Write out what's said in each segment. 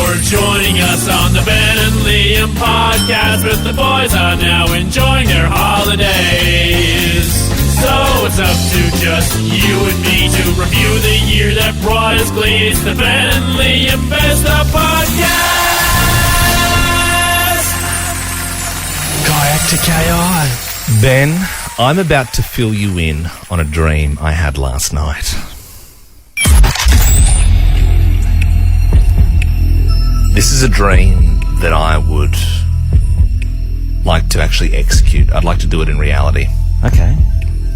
for joining us on the Ben and Liam podcast. But the boys are now enjoying their holidays, so it's up to just you and me to review the year that brought us glee. It's the Ben and Liam Best of Podcast. Kayak to KI. Ben, I'm about to fill you in on a dream I had last night. This is a dream that I would like to actually execute. I'd like to do it in reality. Okay.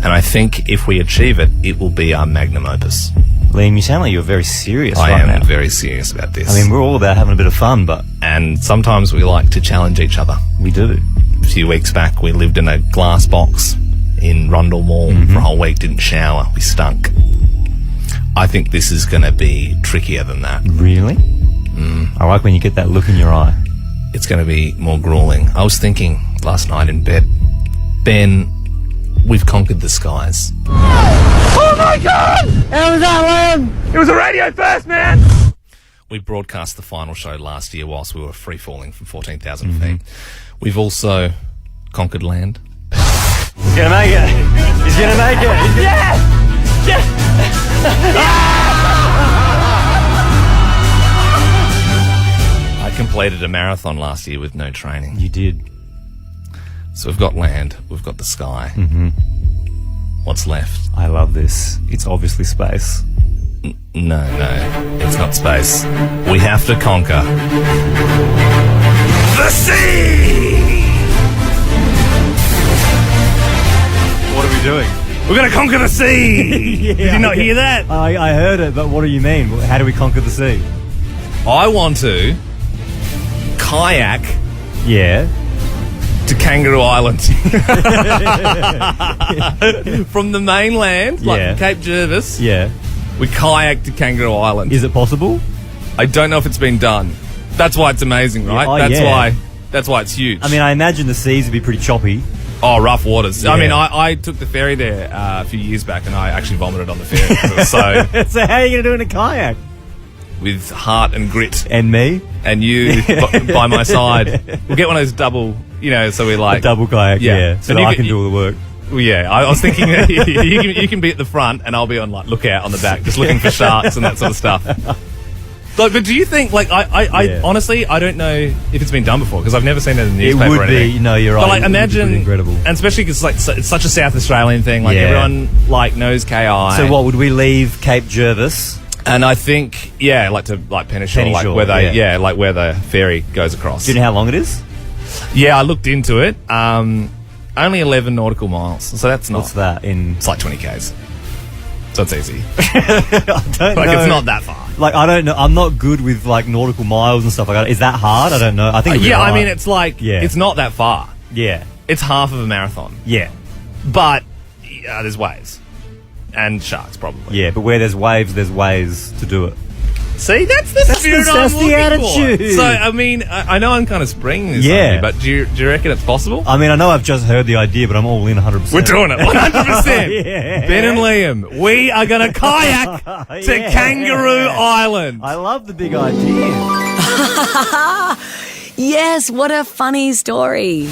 And I think if we achieve it, it will be our magnum opus. Liam, you sound like you're very serious I right now. am very serious about this. I mean, we're all about having a bit of fun, but... And sometimes we like to challenge each other. We do. A few weeks back, we lived in a glass box in Rundle Mall for a whole week, didn't shower, we stunk. I think this is going to be trickier than that. Really? I like when you get that look in your eye. It's going to be more grueling. I was thinking last night in bed, Ben, we've conquered the skies. Oh my God! How was that, Liam? It was a radio first, man! We broadcast the final show last year whilst we were free-falling from 14,000 feet. We've also conquered land. He's going to make it. He's going to make it. Yes! Yes! I completed a marathon last year with no training. You did. So we've got land, we've got the sky. What's left? I love this. It's obviously space. No, it's not space. We have to conquer the sea! What are we doing? We're going to conquer the sea! Did you not hear that? I heard it, but what do you mean? How do we conquer the sea? I want to kayak Yeah. to Kangaroo Island. From the mainland, like Yeah. Cape Jervis, Yeah. we kayak to Kangaroo Island. Is it possible? I don't know if it's been done. That's why it's amazing, right? Oh, that's yeah. why it's huge. I mean, I imagine the seas would be pretty choppy. Oh, rough waters. Yeah. I mean, I took the ferry there a few years back and I actually vomited on the ferry. So, So how are you going to do it in a kayak? with heart and grit And me? and you by my side, we'll get one of those double, so we're like... A double kayak, yeah. So And that you I can- can do all the work. Well, yeah, I was thinking you can be at the front and I'll be on like lookout on the back, just looking for sharks and that sort of stuff. Like, but do you think, like, I honestly, I don't know if it's been done before because I've never seen it in the It newspaper would or be, anything. you're right. But like, It would be imagine, pretty incredible. and especially because it's such a South Australian thing. Like Yeah. everyone like knows KI. So what, would we leave Cape Jervis? And I think, like Pennyshore, like Pennyshore, where they, yeah. like where the ferry goes across. Do you know how long it is? Yeah, I looked into it. Only 11 nautical miles, so that's not. What's that in? It's like 20 k's. So it's easy. I don't know. It's not that far. Like, I don't know. I'm not good with, like, nautical miles and stuff like that. Is that hard? I don't know. I think it'd be I right. mean, it's like, it's not that far. Yeah. It's half of a marathon. Yeah. But there's waves. And sharks, probably. Yeah, but where there's waves to do it. See, that's the spirit I'm that's the looking attitude. for. So, I mean, I know I'm kind of springing this on you, but do you reckon it's possible? I mean, I know I've just heard the idea, but I'm all in 100%. We're doing it, 100%. Yeah. Ben and Liam, we are going to kayak to Yeah. Kangaroo Island. I love the big idea. Yes, what a funny story.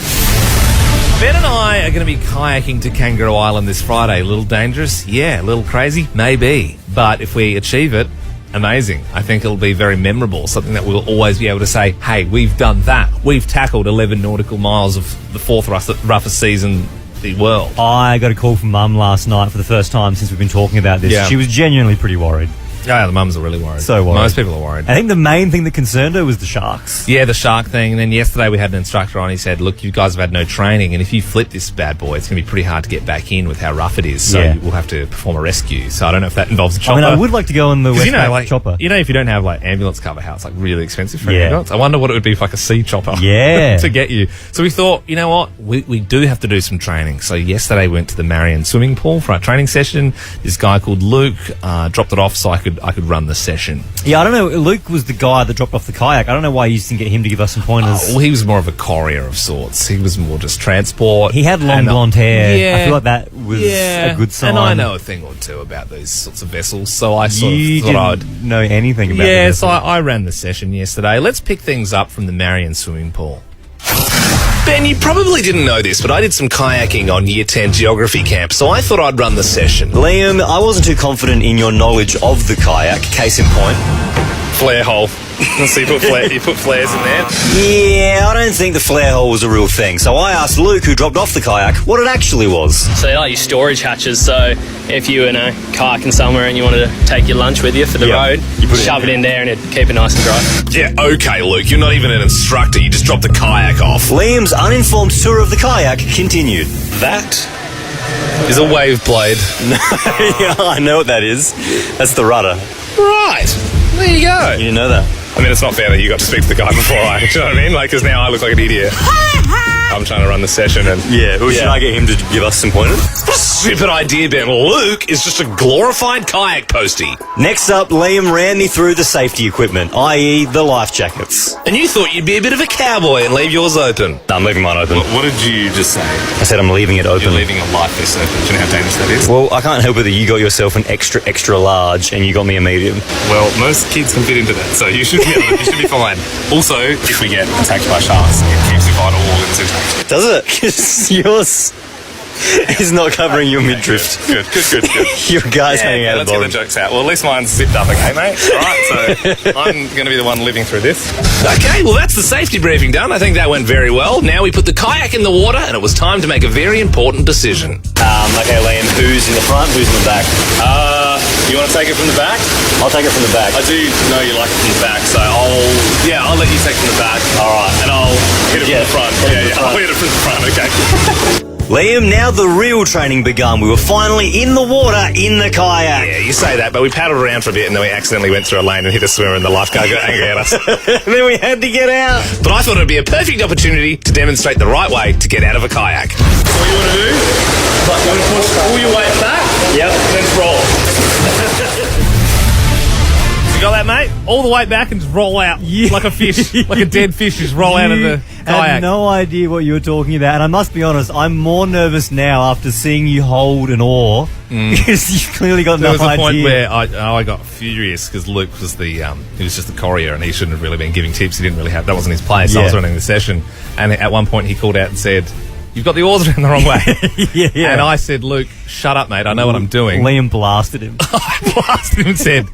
Ben and I are going to be kayaking to Kangaroo Island this Friday. A little dangerous? Yeah. A little crazy? Maybe. But if we achieve it, amazing. I think it'll be very memorable, something that we'll always be able to say, hey, we've done that. We've tackled 11 nautical miles of the fourth roughest seas in the world. I got a call from Mum last night for the first time since we've been talking about this. Yeah. She was genuinely pretty worried. Yeah, the mums are really worried. So worried. Most people are worried. I think the main thing that concerned her was the sharks. Yeah, the shark thing. And then yesterday we had an instructor on. He said, look, you guys have had no training, and if you flip this bad boy, it's going to be pretty hard to get back in with how rough it is. So Yeah. we'll have to perform a rescue. So I don't know if that involves a I chopper. mean, I would like to go on the 'Cause Westpac chopper. if you don't have like ambulance cover, how it's like really expensive for an Yeah. ambulance. I wonder what it would be for like a sea chopper. Yeah. to get you. So we thought, you know what, we do have to do some training. So yesterday we went to the Marion swimming pool for our training session. This guy called Luke dropped it off so I could could run the session. Yeah, I don't know. Luke was the guy that dropped off the kayak. I don't know why you didn't get him to give us some pointers. Well, he was more of a courier of sorts. He was more just transport. He had long And, blonde hair. Yeah, I feel like that was a good sign. And I know a thing or two about these sorts of vessels, so I sort You of thought I would. didn't know anything about Yeah, this. so I ran the session yesterday. Let's pick things up from the Marion swimming pool. Ben, you probably didn't know this, but I did some kayaking on Year 10 geography camp, so I thought I'd run the session. Liam, I wasn't too confident in your knowledge of the kayak. Case in point. Flare hole. So you put flares in there. Yeah, I don't think the flare hole was a real thing. So I asked Luke, who dropped off the kayak, what it actually was. So they're like your storage hatches. So if you were kayaking somewhere and you wanted to take your lunch with you for the road, you shove it in there and it'd keep it nice and dry. Yeah, okay, Luke, you're not even an instructor. You just dropped the kayak off. Liam's uninformed tour of the kayak continued. That is a wave blade. Yeah, I know what that is. That's the rudder. Right. There you go. You didn't know that? I mean, it's not fair that you got to speak to the guy before I, do you know what I mean? Like, because now I look like an idiot. I'm trying to run the session and... Yeah, should I get him to give us some pointers? Stupid idea, Ben. Luke is just a glorified kayak postie. Next up, Liam ran me through the safety equipment, i.e. the life jackets. And you thought you'd be a bit of a cowboy and leave yours open. No, I'm leaving mine open. What did you just say? I said I'm leaving it open. You're leaving a life vest open. Do you know how dangerous that is? Well, I can't help it that you got yourself an extra large and you got me a medium. Well, most kids can fit into that, so you should be fine. Also, if we get attacked by sharks, it keeps your vital organs intact. Does it? Because yours is not covering your midriff. Good. Your guy's hanging out let's the get bottom. the jokes out. Well, at least mine's zipped up okay, mate. All right, so I'm going to be the one living through this. Okay, well, that's the safety briefing done. I think that went very well. Now we put the kayak in the water, and it was time to make a very important decision. Okay, Liam, who's in the front, who's in the back? You want to take it from the back? I'll take it from the back. I do know you like it from the back, so I'll let you take it from the back. All right, and I'll hit it from the front. I'll hit it from the front. Okay. Liam, now the real training begun. We were finally in the water in the kayak. Yeah, you say that, but we paddled around for a bit and then we accidentally went through a lane and hit a swimmer and the lifeguard got angry at us. And then we had to get out. But I thought it would be a perfect opportunity to demonstrate the right way to get out of a kayak. So what you want to do, you want to push all your weight back, Yep. and then roll. You got that, mate? All the way back and just roll out like a fish, like a dead fish, just roll out of the I kayak. had no idea what you were talking about, and I must be honest, I'm more nervous now after seeing you hold an oar because you've clearly got There no was a idea. point where I got furious because Luke was he was just the courier and he shouldn't have really been giving tips. He didn't really have, that wasn't his place. I was running the session, and at one point he called out and said, "You've got the oars around the wrong way." yeah. And I said, "Luke, shut up, mate. I know what I'm doing." Liam blasted him. I blasted him and said,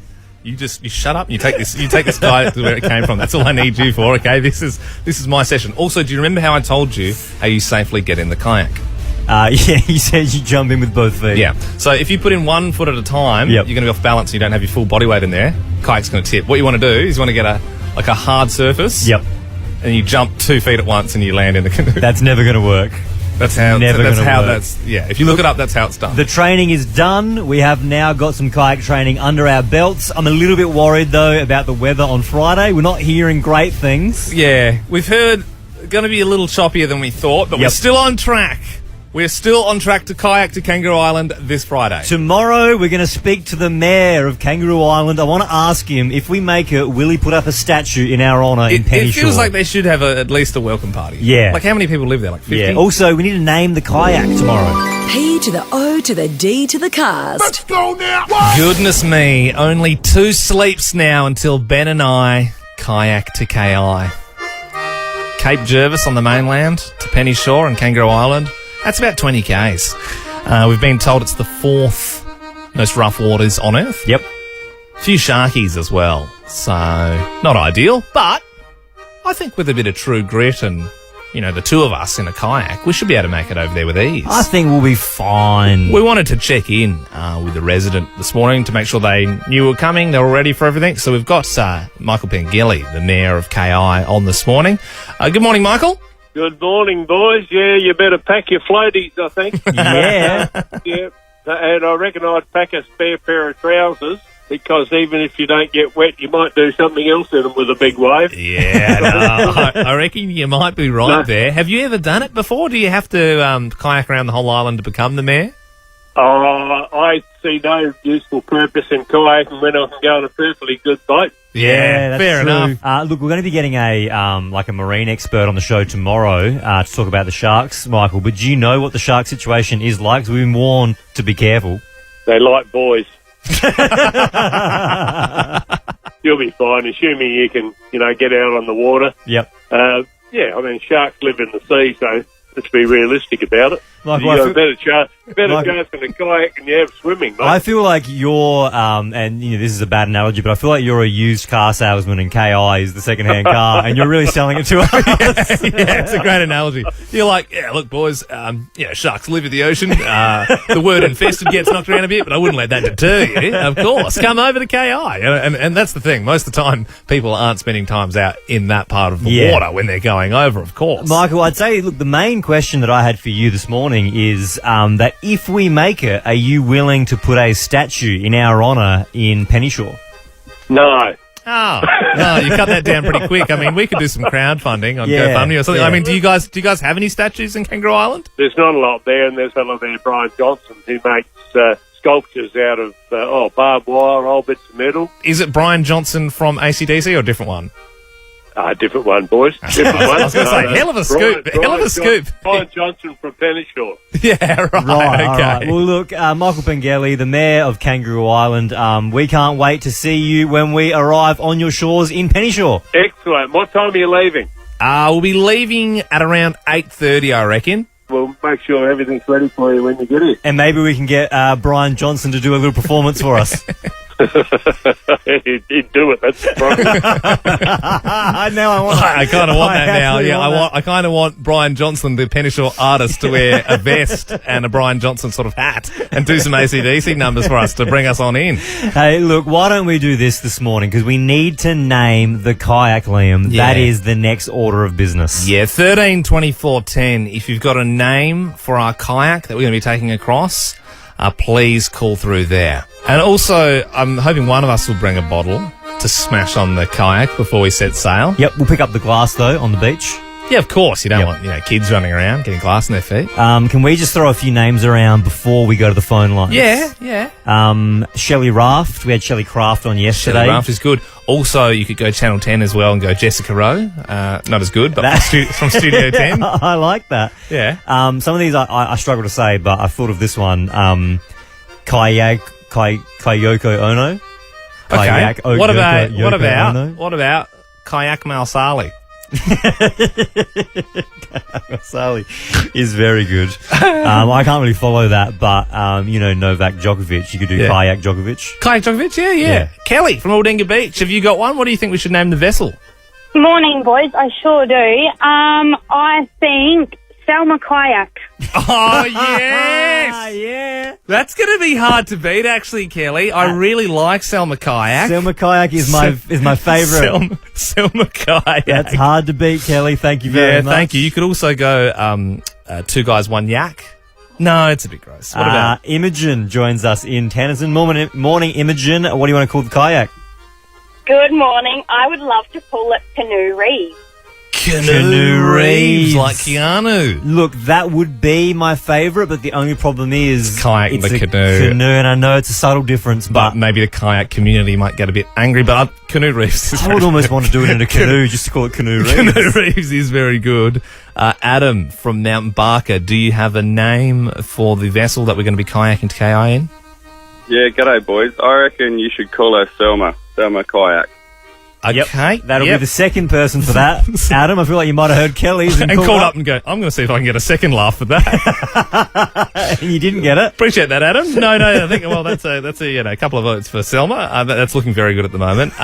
You shut up and you take this guy to where it came from. That's all I need you for, okay? This is my session. Also, do you remember how I told you how you safely get in the kayak? Yeah, you said you jump in with both feet. Yeah. So if you put in 1 foot at a time, Yep. you're going to be off balance and you don't have your full body weight in there. Kayak's going to tip. What you want to do is you want to get a hard surface. Yep. And you jump 2 feet at once and you land in the canoe. That's never going to work. That's how never that's gonna how work. that's yeah. If you look it up, that's how it's done. The training is done. We have now got some kayak training under our belts. I'm a little bit worried, though, about the weather on Friday. We're not hearing great things. Yeah, we've heard going to be a little choppier than we thought, but we're still on track. We're still on track to kayak to Kangaroo Island this Friday. Tomorrow, we're going to speak to the mayor of Kangaroo Island. I want to ask him, if we make it, will he put up a statue in our honour in Penny It feels Shore? like they should have at least a welcome party. Yeah. Like, how many people live there? Like 50? Yeah. Also, we need to name the kayak tomorrow. P to the O to the D to the cast. Goodness me, only 2 sleeps now until Ben and I kayak to KI. Cape Jervis on the mainland to Penny Shore and Kangaroo Island. That's about 20 Ks. We've been told it's the 4th most rough waters on Earth. Yep. A few sharkies as well. So, not ideal, but I think with a bit of true grit and, the 2 of us in a kayak, we should be able to make it over there with ease. I think we'll be fine. We wanted to check in with the resident this morning to make sure they knew we were coming, they were ready for everything. So we've got Michael Pengelly, the Mayor of KI, on this morning. Good morning, Michael. Good morning, boys. Yeah, you better pack your floaties, I think. Yeah. Yeah, and I reckon I'd pack a spare pair of trousers, because even if you don't get wet, you might do something else in them with a big wave. Yeah, no, I reckon you might be right there. Have you ever done it before? Do you have to kayak around the whole island to become the mayor? I see no useful purpose in kayaking when I can go on a perfectly good boat. Yeah, that's fair true. enough. Look, we're going to be getting a marine expert on the show tomorrow to talk about the sharks, Michael. But do you know what the shark situation is like? 'Cause we've been warned to be careful. They like boys. You'll be fine, assuming you can, get out on the water. Yep. Sharks live in the sea, so let's be realistic about it. Michael, You got a better chance in a kayak than you have swimming, mate. I feel like you're, this is a bad analogy, but I feel like you're a used car salesman and KI is the second-hand car, and you're really selling it to us. Yeah, it's a great analogy. You're like, yeah, look, boys, sharks live in the ocean. The word infested gets knocked around a bit, but I wouldn't let that deter you. Of course, come over to KI. And that's the thing. Most of the time, people aren't spending times out in that part of the water when they're going over, of course. Michael, I'd say, look, the main question that I had for you this morning is that if we make it, are you willing to put a statue in our honour in Pennyshore? No. Oh, no, you cut that down pretty quick. I mean, we could do some crowdfunding on GoFundMe or something. Yeah. I mean, do you guys have any statues in Kangaroo Island? There's not a lot there, and there's a lot there. Brian Johnson, who makes sculptures out of barbed wire, old bits of metal. Is it Brian Johnson from AC/DC or a different one? Different one, boys. Different one. I was going to say, hell of a scoop. Hell of a scoop. Brian Johnson from Pennyshore. Yeah, right. Right, Okay. all right. Well, look, Michael Pengelly, the mayor of Kangaroo Island, we can't wait to see you when we arrive on your shores in Pennyshore. Excellent. What time are you leaving? We'll be leaving at around 8:30, I reckon. We'll make sure everything's ready for you when you get here. And maybe we can get Brian Johnson to do a little performance for us. He'd do it. That's the problem. Now I want. I kind of want that now. actually Yeah, want I kind of want Brian Johnson, the Pennyshore artist, to wear a vest and a Brian Johnson sort of hat and do some AC/DC numbers for us to bring us on in. Hey, look, why don't we do this morning? Because we need to name the kayak, Liam. Yeah. That is the next order of business. Yeah, 13 24 10. If you've got a name for our kayak that we're going to be taking across, please call through there. And also, I'm hoping one of us will bring a bottle to smash on the kayak before we set sail. Yep, we'll pick up the glass, though, on the beach. Yeah, of course. You don't want kids running around getting glass in their feet. Can we just throw a few names around before we go to the phone lines? Yeah. Shelley Raft. We had Shelley Craft on yesterday. Shelley Raft is good. Also, you could go Channel 10 as well and go Jessica Rowe. Not as good, but from Studio 10. I like that. Yeah. Some of these I struggle to say, but I thought of this one. Kayoko Ono. Okay. Kayak, What about Ono. what about Kayak Malsali? Sally is very good. I can't really follow that, but Novak Djokovic. You could do Kayak Djokovic. Kayak Djokovic, yeah. Kelly from Aldinga Beach. Have you got one? What do you think we should name the vessel? Morning, boys. I sure do. I think Selma Kayak. Oh, yes! Yeah. That's going to be hard to beat, actually, Kelly. I really like Selma Kayak. Selma Kayak is my favourite. Selma Kayak. That's hard to beat, Kelly. Thank you very much. Yeah, thank you. You could also go Two Guys, One Yak. No, it's a bit gross. What about? Imogen joins us in Tennyson. Morning, Imogen. What do you want to call the kayak? Good morning. I would love to call it Canoe Reef. Canoe Reeves, like Keanu. Look, that would be my favourite, but the only problem is Kayak it's the a canoe. and I know it's a subtle difference, But maybe the kayak community might get a bit angry. But Canoe Reeves is I would almost want to do it in a canoe just to call it Canoe Reeves. Canoe Reeves is very good. Adam from Mountain Barker, do you have a name for the vessel that we're going to be kayaking to KI in? Yeah, g'day, boys. I reckon you should call her Selma Kayak. Okay. That'll be the second person for that. Adam, I feel like you might have heard Kelly's and called up and go, I'm going to see if I can get a second laugh for that. And you didn't get it. Appreciate that, Adam. No, I think, well, that's a couple of votes for Selma. That's looking very good at the moment.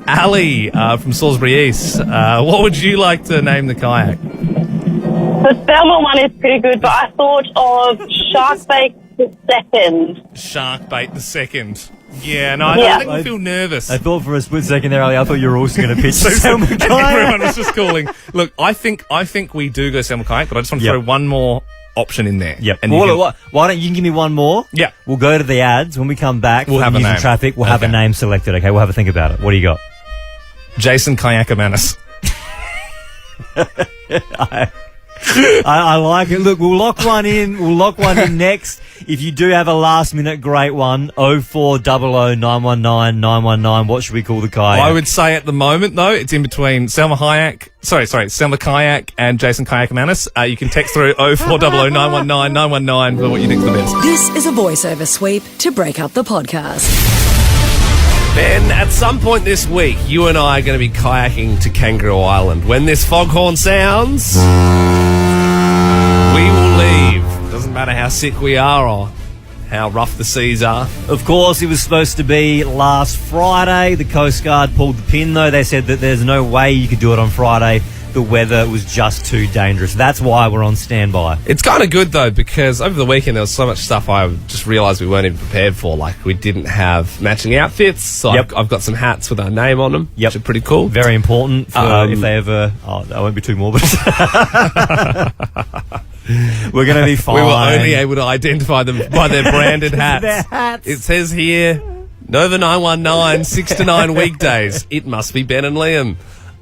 Ali from Salisbury East, what would you like to name the kayak? The Selma one is pretty good, but I thought of Sharkbait the Second. Sharkbait the Second. Yeah, no, I think I feel nervous. I thought for a split second there, Ali, I thought you were also going to pitch Selma Kayak. Everyone was just calling. Look, I think we do go Selma Kayak, but I just want to throw one more option in there. Yep. And why don't you give me one more? Yeah. We'll go to the ads. When we come back, we'll have a name. Traffic, we'll have a name selected, okay? We'll have a think about it. What do you got? Jason Kayakamanis. I like it. Look, we'll lock one in. We'll lock one in next. If you do have a last-minute great one, 0400 919 919. What should we call the kayak? I would say at the moment, though, it's in between Selma Kayak and Jason Kayakamanis. You can text through 0400 919 919 for what you think's the best. This is a voiceover sweep to break up the podcast. Ben, at some point this week, you and I are going to be kayaking to Kangaroo Island. When this foghorn sounds, we will leave. Doesn't matter how sick we are or how rough the seas are. Of course, it was supposed to be last Friday. The Coast Guard pulled the pin, though. They said that there's no way you could do it on Friday. The weather was just too dangerous. That's why we're on standby. It's kind of good, though, because over the weekend there was so much stuff I just realised we weren't even prepared for. Like, we didn't have matching outfits, so I've got some hats with our name on them, which are pretty cool. Very important for if they ever... Oh, I won't be too morbid. We're going to be fine. We were only able to identify them by their branded hats. Their hats. It says here, Nova 919, 6 to 9 weekdays. It must be Ben and Liam.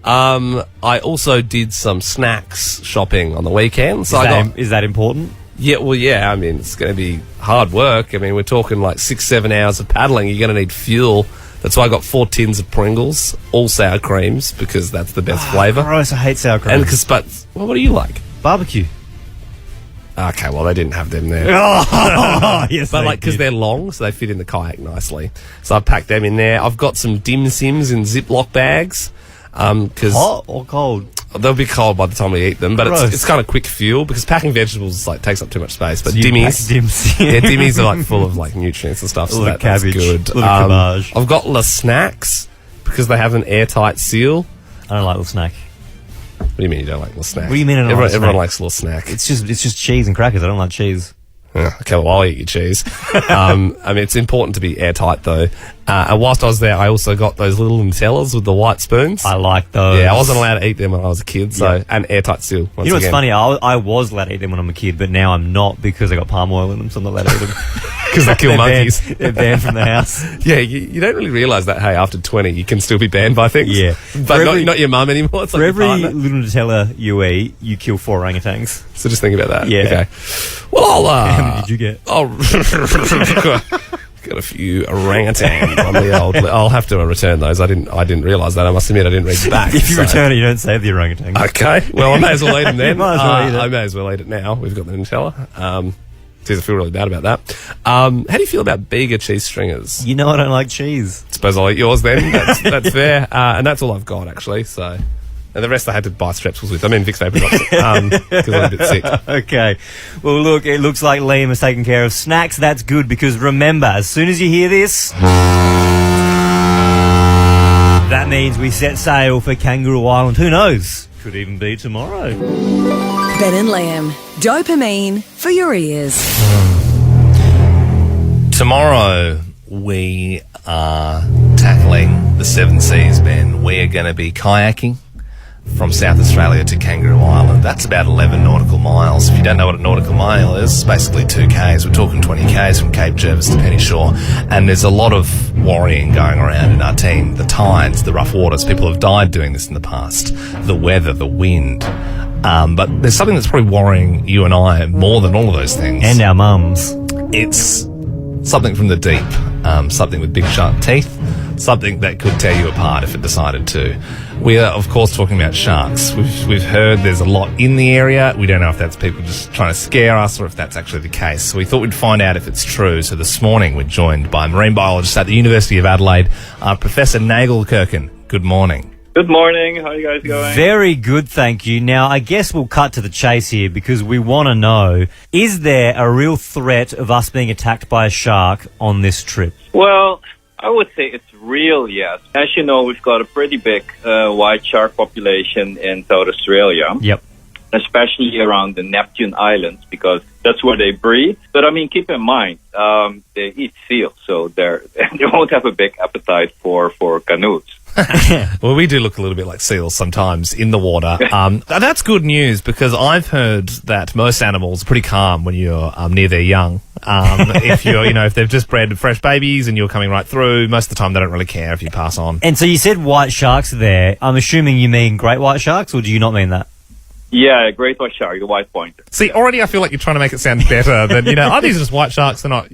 I also did some snacks shopping on the weekend. So Is that important? Yeah, well, yeah. I mean, it's going to be hard work. I mean, we're talking like 6-7 hours of paddling. You're going to need fuel. That's why I got 4 tins of Pringles, all sour creams, because that's the best flavour. Gross, I hate sour cream. What do you like? Barbecue. Okay, well, they didn't have them there. Oh, yes, but because they're long, so they fit in the kayak nicely. So I packed them in there. I've got some dim sims in Ziploc bags. Hot or cold? They'll be cold by the time we eat them, but it's kind of quick fuel because packing vegetables takes up too much space. But dimmies, dimmies are full of nutrients and stuff. So that's good. I've got La Snacks because they have an airtight seal. I don't like La Snack. What do you mean you don't like La Snack? What do you mean everyone likes La Snack? It's just cheese and crackers. I don't like cheese. Okay, well, I'll eat your cheese. I mean, it's important to be airtight, though. And whilst I was there, I also got those little Nutellas with the white spoons. I like those. Yeah, I wasn't allowed to eat them when I was a kid, and airtight still. You know what's funny? I was allowed to eat them when I'm a kid, but now I'm not because I got palm oil in them, so I'm not allowed to eat them. Because they kill monkeys. They're banned from the house. Yeah, you don't really realise that, hey, after 20, you can still be banned by things. Yeah. But not your mum anymore. It's for every little Nutella you eat, you kill 4 orangutans. So just think about that. Yeah. Okay. Well, how many did you get? Got a few orangutans on the old. I'll have to return those. I didn't realise that. I must admit, I didn't read the back. If you return it, you don't save the orangutan. Okay. Well, I may as well eat them then. I may as well eat it now. We've got the Nutella. I feel really bad about that. How do you feel about Bega cheese stringers? You know I don't like cheese. Suppose I'll eat yours then. That's fair. And that's all I've got, actually. So, and the rest I had to buy strepsils with. I mean, Vicks Vapor Drops because I'm a bit sick. Okay. Well, look, it looks like Liam is taking care of snacks. That's good because remember, as soon as you hear this, that means we set sail for Kangaroo Island. Who knows? Could even be tomorrow. Ben and Liam, dopamine for your ears. Tomorrow we are tackling the 7 seas, Ben. We are going to be kayaking from South Australia to Kangaroo Island. That's about 11 nautical miles. If you don't know what a nautical mile is, it's basically 2 Ks. We're talking 20 Ks from Cape Jervis to Pennyshore. And there's a lot of worrying going around in our team. The tides, the rough waters. People have died doing this in the past. The weather, the wind. But there's something that's probably worrying you and I more than all of those things. And our mums. It's something from the deep. Something with big sharp teeth. Something that could tear you apart if it decided to. We are, of course, talking about sharks. We've heard there's a lot in the area. We don't know if that's people just trying to scare us or if that's actually the case. So we thought we'd find out if it's true. So this morning we're joined by a marine biologist at the University of Adelaide, Professor Nagelkirken. Good morning. Good morning. How are you guys going? Very good, thank you. Now, I guess we'll cut to the chase here because we want to know, is there a real threat of us being attacked by a shark on this trip? Well, I would say it's real, yes. As you know, we've got a pretty big white shark population in South Australia. Yep. Especially around the Neptune Islands because that's where they breed. But, I mean, keep in mind, they eat seals, so they won't have a big appetite for canoes. Well, we do look a little bit like seals sometimes in the water. That's good news because I've heard that most animals are pretty calm when you're near their young. If they've just bred fresh babies and you're coming right through, most of the time they don't really care if you pass on. And so you said white sharks there. I'm assuming you mean great white sharks, or do you not mean that? Yeah, great white shark, the white pointer. See, already I feel like you're trying to make it sound better than, oh, these are just white sharks. They're not,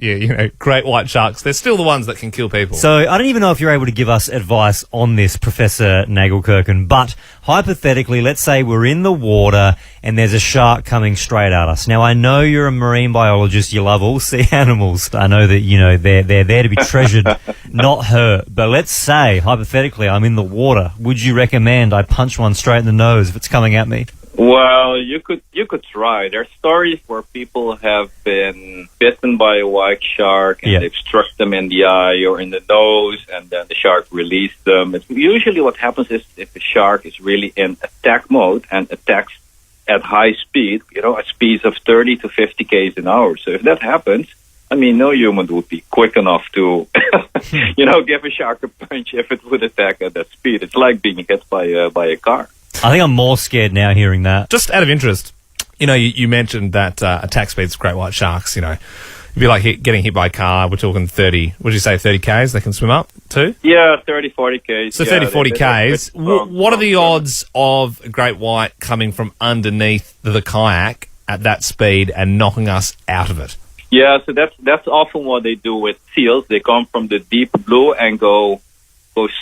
great white sharks. They're still the ones that can kill people. So I don't even know if you're able to give us advice on this, Professor Nagelkirken, but hypothetically, let's say we're in the water and there's a shark coming straight at us. Now, I know you're a marine biologist. You love all sea animals. I know that, they're there to be treasured, not hurt. But let's say, hypothetically, I'm in the water. Would you recommend I punch one straight in the nose if it's coming at me? Well, you could try. There are stories where people have been bitten by a white shark and they've struck them in the eye or in the nose, and then the shark released them. Usually what happens is if the shark is really in attack mode and attacks at high speed, at speeds of 30 to 50 k's an hour. So if that happens, no human would be quick enough to, give a shark a punch if it would attack at that speed. It's like being hit by a car. I think I'm more scared now hearing that. Just out of interest, you mentioned that attack speeds of great white sharks, it'd be like getting hit by a car. We're talking 30, what did you say, 30 Ks they can swim up to? Yeah, 30, 40 Ks. So 30, 40 Ks. What are the odds of a great white coming from underneath the kayak at that speed and knocking us out of it? Yeah, so that's often what they do with seals. They come from the deep blue and go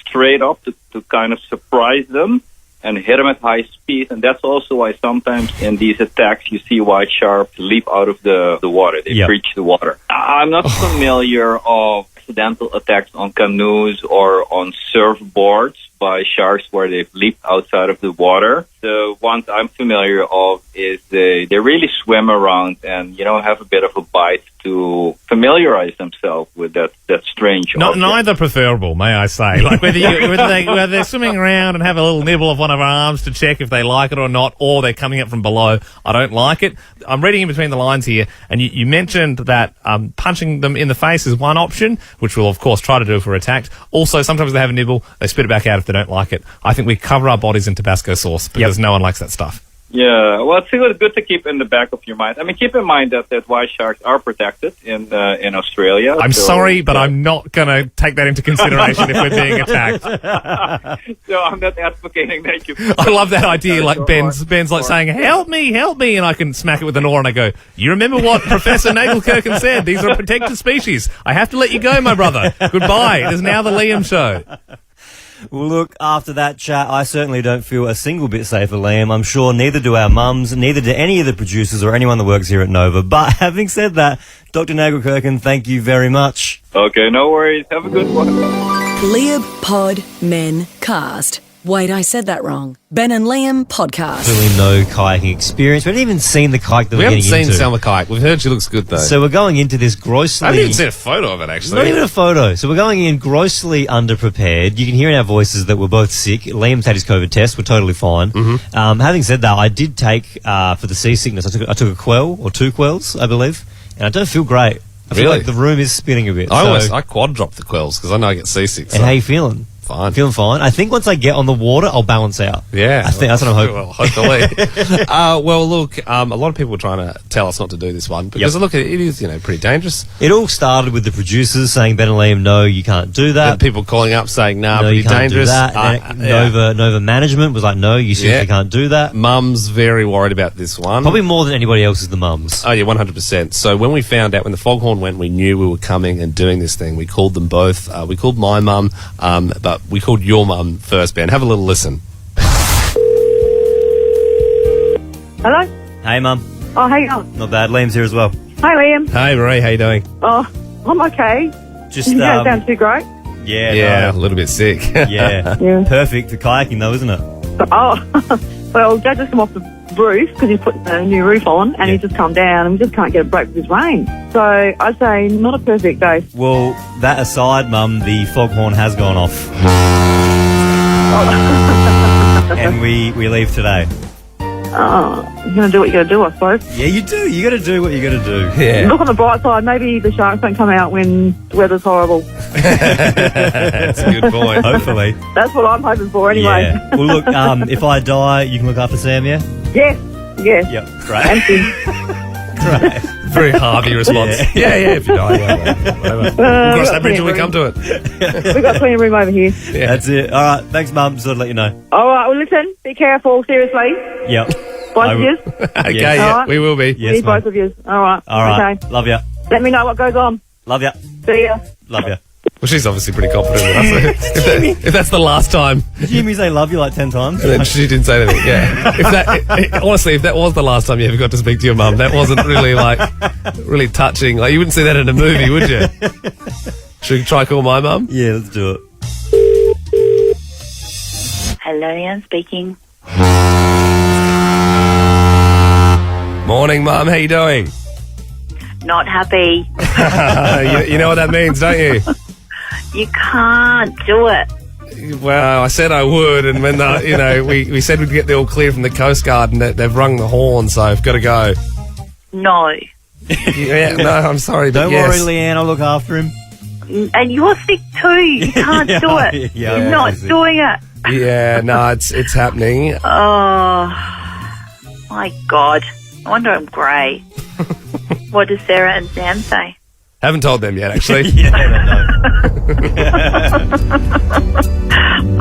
straight up to kind of surprise them and hit them at high speed. And that's also why sometimes in these attacks you see white sharks leap out of the water. They breach the water. I'm not familiar of accidental attacks on canoes or on surfboards by sharks where they've leaped outside of the water. The ones I'm familiar of is they really swim around and, have a bit of a bite to familiarize themselves with that strange object. Neither preferable, may I say. Like whether they're swimming around and have a little nibble of one of our arms to check if they like it or not, or they're coming up from below. I don't like it. I'm reading in between the lines here, and you mentioned that punching them in the face is one option, which we'll, of course, try to do if we're attacked. Also, sometimes they have a nibble, they spit it back out if they don't like it. I think we cover our bodies in Tabasco sauce because no one likes that stuff. Yeah, well, it's good to keep in the back of your mind. Keep in mind that white sharks are protected in Australia. I'm sorry, but I'm not going to take that into consideration if we're being attacked. So I'm not advocating that you... I love that idea, like Ben's like saying, help me, and I can smack it with an oar and I go, you remember what Professor Nagelkirken said? These are a protected species. I have to let you go, my brother. Goodbye. It is now the Liam Show. Well, look, after that chat, I certainly don't feel a single bit safer, Liam. I'm sure neither do our mums, neither do any of the producers or anyone that works here at Nova. But having said that, Dr. Nagelkirken, thank you very much. Okay, no worries. Have a good one. Liam Pod Men Cast. Wait, I said that wrong. Ben and Liam Podcast. Really no kayaking experience. We haven't even seen the kayak that we're getting into. We haven't seen Selma kayak. We've heard she looks good, though. So we're going into this grossly... I haven't even seen a photo of it, actually. Not even a photo. So we're going in grossly underprepared. You can hear in our voices that we're both sick. Liam's had his COVID test. We're totally fine. Mm-hmm. Having said that, I did take, for the seasickness, I took a quell, or 2 quells, I believe, and I don't feel great. I feel like the room is spinning a bit. I quad drop the quells because I know I get seasick. So. And how you feeling? Fine. Feeling fine. I think once I get on the water, I'll balance out. Yeah. I think that's what I'm hoping. Well, hopefully. Well, look, a lot of people were trying to tell us not to do this one because, look, it is, pretty dangerous. It all started with the producers saying, Ben and Liam, no, you can't do that. And people calling up saying, no, you can't dangerous. Do that. Nova management was like, no, you seriously can't do that. Mum's very worried about this one. Probably more than anybody else is the mums. Oh, yeah, 100%. So when we found out, when the foghorn went, we knew we were coming and doing this thing. We called them both. We called my mum, but we called your mum first, Ben. Have a little listen. Hello? Hey, Mum. Oh, how you going? Not bad. Liam's here as well. Hi, Liam. Hey, Marie. How you doing? Oh, I'm okay. Just you don't sound too great. Yeah, a little bit sick. Yeah. Perfect for kayaking, though, isn't it? Oh, well, Dad just come off the roof because he's put a new roof on and he's just come down and we just can't get a break with this rain. So I'd say not a perfect day. Well, that aside, Mum, the foghorn has gone off. And we leave today. Oh, you're going to do what you got to do, I suppose. Yeah, you do. You got to do what you got to do. Yeah. Look on the bright side. Maybe the sharks don't come out when the weather's horrible. That's a good point. Hopefully. That's what I'm hoping for anyway. Yeah. Well, look, if I die, you can look after Sam, yeah? Yes. Yep, great. And Tim. Great. Very Harvey response. Yeah, if you die, whatever. We'll cross that bridge when we come to it. We've got plenty of room over here. Yeah. That's it. All right, thanks, Mum. Just to let you know. All right, well, listen, be careful, seriously. Yep. Both of you? Okay, Yes. yeah, Alright. we will be. Yes, See both of you. All right. All right. Okay. Love ya. Let me know what goes on. Love ya. See ya. Love ya. Well, she's obviously pretty confident with us. If that's the last time, Did you hear me say love you like 10 times? and then she didn't say anything. Yeah. Honestly, if that was the last time you ever got to speak to your mum, that wasn't really really touching. Like, you wouldn't see that in a movie, would you? Should we try call my mum? Yeah, let's do it. Hello, Anne speaking. Morning, mum. How you doing? Not happy. You know what that means, don't you? You can't do it. Well, I said I would, and when we said we'd get the all clear from the Coast Guard, and they've rung the horn, so I've got to go. No. Yeah, no, I'm sorry, but Don't worry, Leanne. I'll look after him. And you're sick too. You can't do it. Yeah, You're not doing it. Yeah, no, it's happening. Oh, my God. I wonder I'm grey. What does Sarah and Sam say? Haven't told them yet, actually.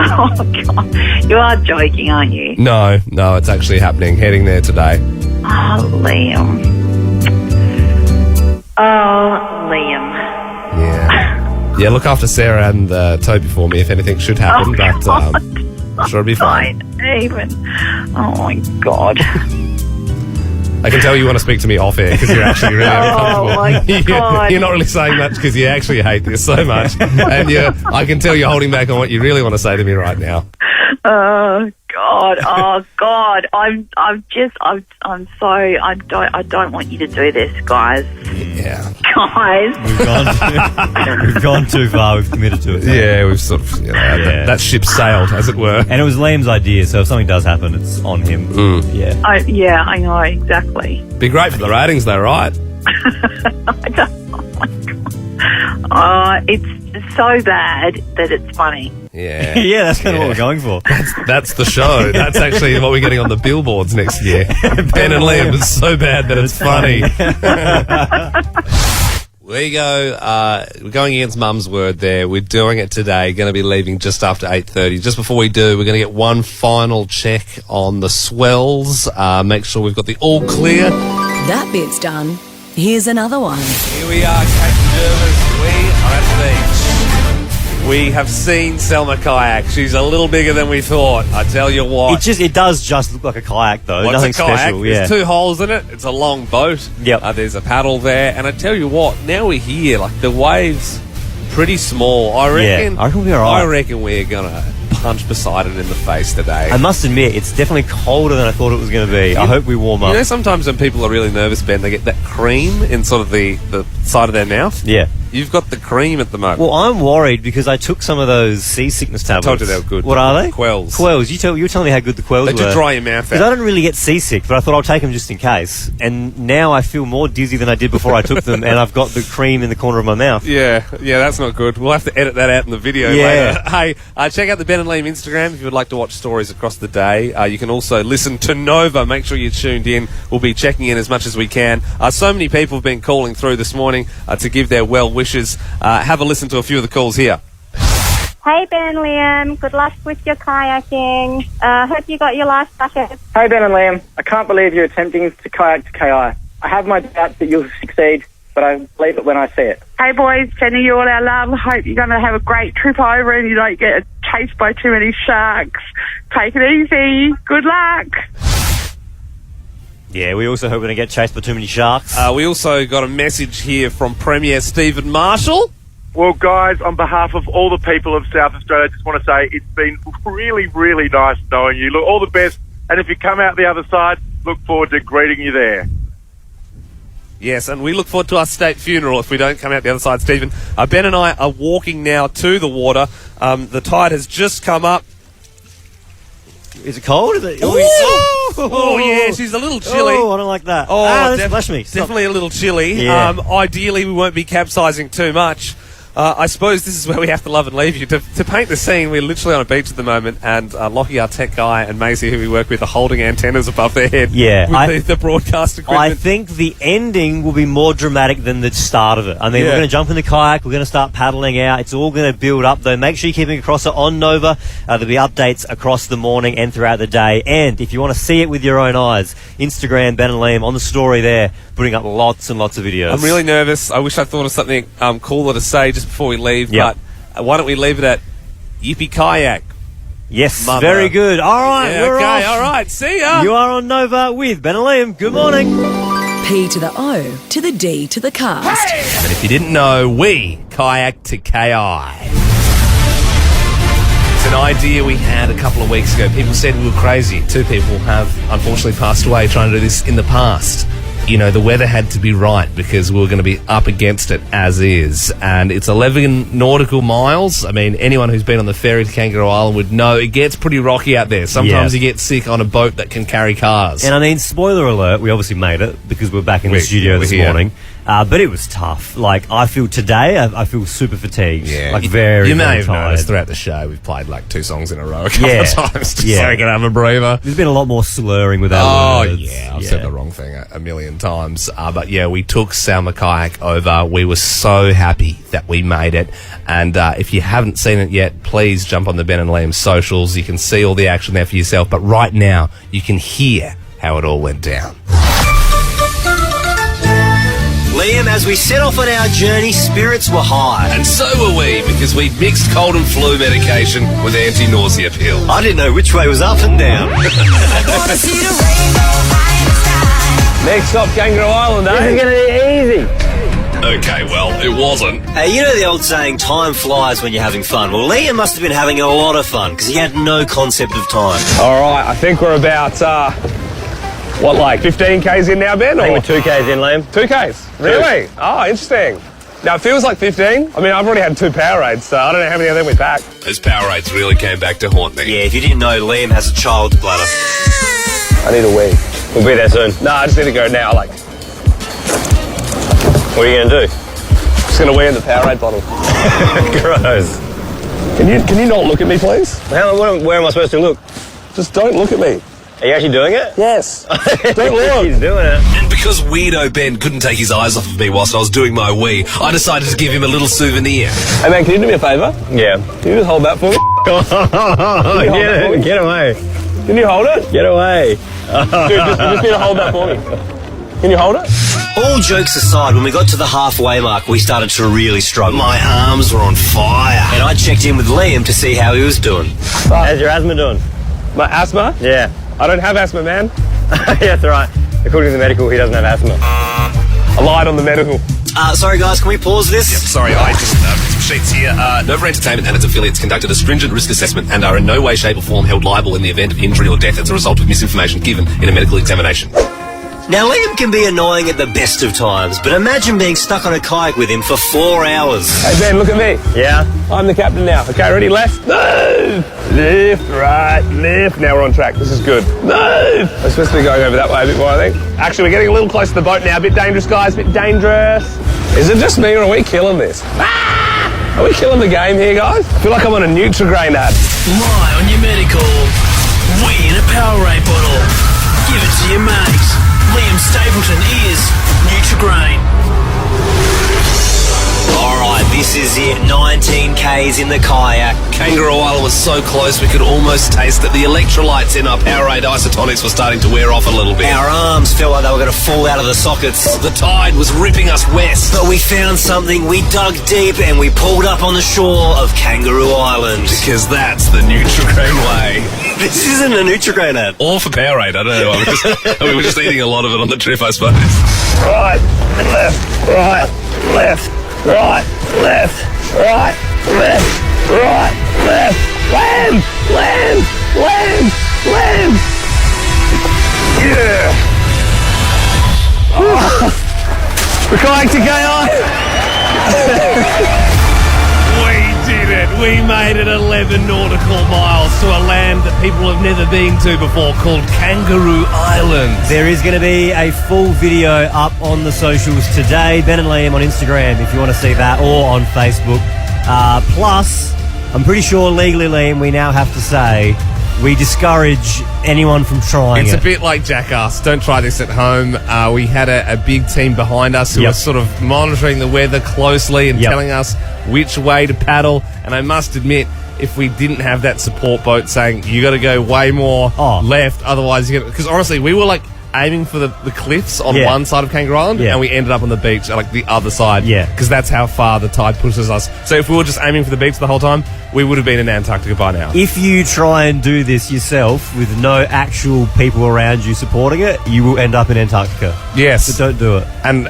Oh, God. You are joking, aren't you? No, it's actually happening. Heading there today. Oh, Liam. Oh, Liam. Yeah, look after Sarah and Toby for me if anything should happen, but I'm sure it'll be fine. Even. Oh, my God. I can tell you want to speak to me off air because you're actually really uncomfortable. Oh, my God. You're not really saying much because you actually hate this so much. And I can tell you're holding back on what you really want to say to me right now. Oh God! Oh God! I don't want you to do this, guys. Yeah, guys. We've gone too far. We've committed to it. Yeah, we've sort of that ship sailed, as it were. And it was Liam's idea, so if something does happen, it's on him. Yeah. Yeah, I know exactly. Be great for the ratings, though, right? It's so bad that it's funny. Yeah. Yeah, that's kind of what we're going for. That's the show. That's actually what we're getting on the billboards next year. Ben and Liam is so bad that it's funny. There you go. We're going against Mum's word there. We're doing it today. Going to be leaving just after 8:30. Just before we do, we're going to get one final check on the swells. Make sure we've got the all clear. That bit's done. Here's another one. Here we are, Captain Jervis. We are at the beach. We have seen Selma Kayak. She's a little bigger than we thought. I tell you what. It does just look like a kayak, though. Well, Nothing it's a kayak. special. Yeah. There's 2 holes in it. It's a long boat. Yep. There's a paddle there. And I tell you what, now we're here. Like, the waves, pretty small. I reckon. Yeah, I reckon we'll be all right. I reckon we're going to punch Poseidon in the face today. I must admit, it's definitely colder than I thought it was going to be. I hope we warm up. You know, sometimes when people are really nervous, Ben, they get that cream in sort of the side of their mouth. Yeah. You've got the cream at the moment. Well, I'm worried because I took some of those seasickness tablets. I told you they were good. What are they? Quells. Quells. You were telling me how good the Quells were. They do dry your mouth out. Because I don't really get seasick, but I thought I'll take them just in case. And now I feel more dizzy than I did before I took them, and I've got the cream in the corner of my mouth. Yeah, that's not good. We'll have to edit that out in the video later. Hey, check out the Ben and Liam Instagram if you would like to watch stories across the day. You can also listen to Nova. Make sure you're tuned in. We'll be checking in as much as we can. So many people have been calling through this morning to give their well wishes. Have a listen to a few of the calls here. Hey Ben and Liam, good luck with your kayaking. Hope you got your life bucket. Hey Ben and Liam, I can't believe you're attempting to kayak to KI. I have my doubts that you'll succeed, but I believe it when I see it. Hey boys, sending you all our love. Hope you're going to have a great trip over and you don't get chased by too many sharks. Take it easy. Good luck. Yeah, we also hope we're going to get chased by too many sharks. We also got a message here from Premier Stephen Marshall. Well, guys, on behalf of all the people of South Australia, I just want to say it's been really, really nice knowing you. Look, all the best. And if you come out the other side, look forward to greeting you there. Yes, and we look forward to our state funeral if we don't come out the other side, Stephen. Ben and I are walking now to the water. The tide has just come up. Is it cold? Is it? Oh, yeah, she's a little chilly. Oh, I don't like that. Oh, flash me. Stop. Definitely a little chilly. Yeah. Ideally, we won't be capsizing too much. I suppose this is where we have to love and leave you. To paint the scene, we're literally on a beach at the moment, and Lockie, our tech guy, and Maisie, who we work with, are holding antennas above their head with the broadcast equipment. I think the ending will be more dramatic than the start of it. I mean, we're going to jump in the kayak, we're going to start paddling out. It's all going to build up, though. Make sure you're keeping across it on Nova. There'll be updates across the morning and throughout the day. And if you want to see it with your own eyes, Instagram, Ben and Liam, on the story there, putting up lots and lots of videos. I'm really nervous. I wish I thought of something cooler to say just before we leave, but why don't we leave it at Yippee Kayak? Yes, Mother. very good. All right, we're off. All right, see ya. You are on Nova with Ben and Liam. Good morning. P to the O to the D to the cast. And if you didn't know, we kayak to KI. It's an idea we had a couple of weeks ago. People said we were crazy. 2 people have unfortunately passed away trying to do this in the past. You know, the weather had to be right because we were going to be up against it as is. And it's 11 nautical miles. I mean, anyone who's been on the ferry to Kangaroo Island would know it gets pretty rocky out there. Sometimes you get sick on a boat that can carry cars. And I mean, spoiler alert, we obviously made it because we're back in the studio this morning. But it was tough. Like, I feel today, I feel super fatigued. Yeah. Like, very, You may very have tired. noticed throughout the show, we've played like 2 songs in a row a couple of times just so we can have a breather. There's been a lot more slurring with our words. I've said the wrong thing a million times. But yeah, we took Salma Kayak over. We were so happy that we made it. And if you haven't seen it yet, please jump on the Ben and Liam socials. You can see all the action there for yourself. But right now, you can hear how it all went down. Liam, as we set off on our journey, spirits were high. And so were we, because we mixed cold and flu medication with anti-nausea pills. I didn't know which way was up and down. Next stop, Kangaroo Island, eh? This is going to be easy. Okay, well, it wasn't. Hey, you know the old saying, time flies when you're having fun? Well, Liam must have been having a lot of fun, because he had no concept of time. All right, I think we're about, 15 Ks in now, Ben? I think we're 2 Ks in, Liam. 2 Ks? Really? Oh, interesting. Now, it feels like 15. I mean, I've already had 2 Powerades, so I don't know how many of them we packed. Those Powerades really came back to haunt me. Yeah, if you didn't know, Liam has a child's bladder. I need a wee. We'll be there soon. No, I just need to go now, like. What are you going to do? Just going to wee in the Powerade bottle. Gross. Can you not look at me, please? Where am I supposed to look? Just don't look at me. Are you actually doing it? Yes. Don't look. He's doing it. And because weirdo Ben couldn't take his eyes off of me whilst I was doing my wee, I decided to give him a little souvenir. Hey, man, can you do me a favour? Yeah. Can you just hold that for me? Get away. Can you hold it? Get away. Dude, you just need to hold that for me. Can you hold it? All jokes aside, when we got to the halfway mark, we started to really struggle. My arms were on fire. And I checked in with Liam to see how he was doing. How's your asthma doing? My asthma? Yeah. I don't have asthma, man. Yeah, that's right. According to the medical, he doesn't have asthma. I lied on the medical. Sorry, guys, can we pause this? Yep, sorry, I just some sheets here. Nova Entertainment and its affiliates conducted a stringent risk assessment and are in no way, shape or form held liable in the event of injury or death as a result of misinformation given in a medical examination. Now, Liam can be annoying at the best of times, but imagine being stuck on a kayak with him for 4 hours. Hey, Ben, look at me. Yeah? I'm the captain now. Okay, ready? Left. Move. Left, right, left. Now we're on track. This is good. Move. We're supposed to be going over that way a bit more, I think. Actually, we're getting a little close to the boat now. A bit dangerous, guys. A bit dangerous. Is it just me or are we killing this? Are we killing the game here, guys? I feel like I'm on a Nutrigrain ad. Lie on your medical. Wee in a Powerade bottle. Give it to your mates. Liam Stapleton is Nutrigrain. Alright, this is it. 19 Ks in the kayak. Kangaroo Island was so close we could almost taste that the electrolytes in our Powerade isotonics were starting to wear off a little bit. Our arms felt like they were going to fall out of the sockets. The tide was ripping us west. But we found something, we dug deep, and we pulled up on the shore of Kangaroo Island. Because that's the Nutrigrain way. This isn't a Nutrigrain ad. Or for Powerade, I don't know. We were just eating a lot of it on the trip, I suppose. Right, left, right, left, right, left, right, left, right, left. Land, land, land, land. Yeah. Oh. We're going to KI. We did it. We made it 11 nautical miles to a land that people have never been to before called Kangaroo Island. There is going to be a full video up on the socials today. Ben and Liam on Instagram if you want to see that, or on Facebook. Plus, I'm pretty sure legally, Liam, we now have to say we discourage anyone from trying It's it. a bit like Jackass. Don't try this at home. We had a big team behind us who Yep. were sort of monitoring the weather closely and Yep. telling us which way to paddle. And I must admit, if we didn't have that support boat saying, you got to go way more left, otherwise you're going to... Because honestly, we were like aiming for the cliffs on Yeah. one side of Kangaroo Island, Yeah. and we ended up on the beach at like the other side. Yeah. Because that's how far the tide pushes us. So if we were just aiming for the beach the whole time, we would have been in Antarctica by now. If you try and do this yourself with no actual people around you supporting it, you will end up in Antarctica. Yes. So don't do it. And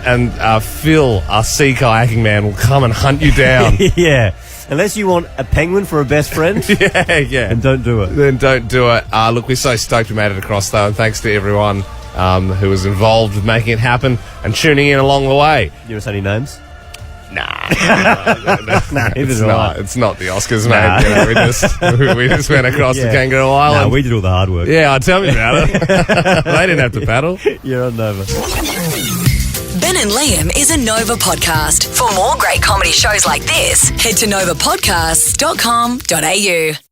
Phil, our sea kayaking man, will come and hunt you down. Yeah. Unless you want a penguin for a best friend. Yeah. And don't do it. Then don't do it. Look, we're so stoked we made it across, though, and thanks to everyone who was involved with making it happen and tuning in along the way. You want to say any names? Nah. Nah, it's not the Oscars, Nah. mate. You know, we just went across to Kangaroo Island. No, we did all the hard work. Yeah, tell me about it. They didn't have to paddle. You're on Nova. Ben and Liam is a Nova podcast. For more great comedy shows like this, head to novapodcasts.com.au.